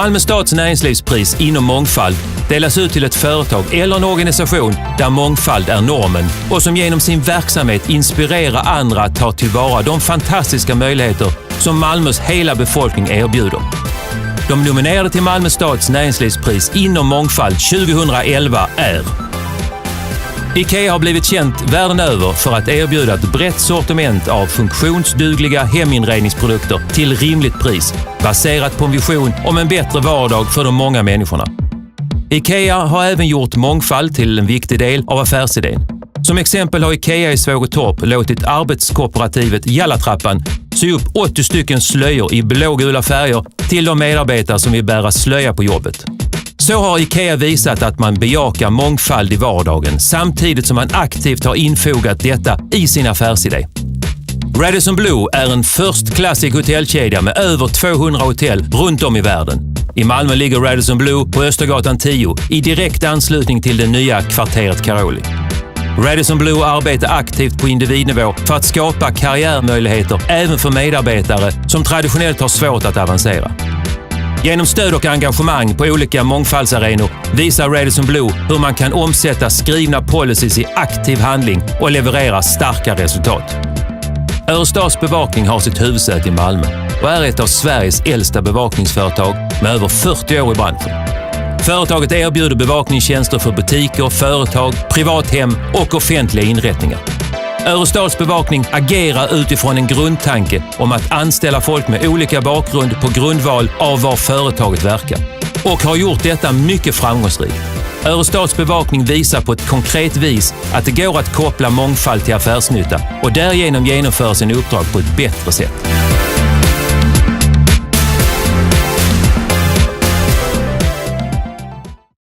Malmö stads näringslivspris inom mångfald delas ut till ett företag eller en organisation där mångfald är normen och som genom sin verksamhet inspirerar andra att ta tillvara de fantastiska möjligheter som Malmös hela befolkning erbjuder. De nominerade till Malmö stads näringslivspris inom mångfald 2011 är IKEA har blivit känt världen över för att erbjuda ett brett sortiment av funktionsdugliga heminredningsprodukter till rimligt pris, baserat på en vision om en bättre vardag för de många människorna. IKEA har även gjort mångfald till en viktig del av affärsidén. Som exempel har IKEA i Svågertorp låtit arbetskooperativet Jallatrappan sy upp 80 stycken slöjor i blågula färger till de medarbetare som vill bära slöja på jobbet. Så har IKEA visat att man bejakar mångfald i vardagen samtidigt som man aktivt har infogat detta i sin affärsidé. Radisson Blu är en förstklassig hotellkedja med över 200 hotell runt om i världen. I Malmö ligger Radisson Blu på Östergatan 10 i direkt anslutning till det nya kvarteret Karoli. Radisson Blu arbetar aktivt på individnivå för att skapa karriärmöjligheter även för medarbetare som traditionellt har svårt att avancera. Genom stöd och engagemang på olika mångfaldsarenor visar Radisson Blu hur man kan omsätta skrivna policies i aktiv handling och leverera starka resultat. Örestads bevakning har sitt huvudsäte i Malmö och är ett av Sveriges äldsta bevakningsföretag med över 40 år i branschen. Företaget erbjuder bevakningstjänster för butiker, företag, privathem och offentliga inrättningar. Örestads bevakning agerar utifrån en grundtanke om att anställa folk med olika bakgrund på grundval av var företaget verkar. Och har gjort detta mycket framgångsrikt. Örestads bevakning visar på ett konkret vis att det går att koppla mångfald till affärsnytta och därigenom genomföra sin uppdrag på ett bättre sätt.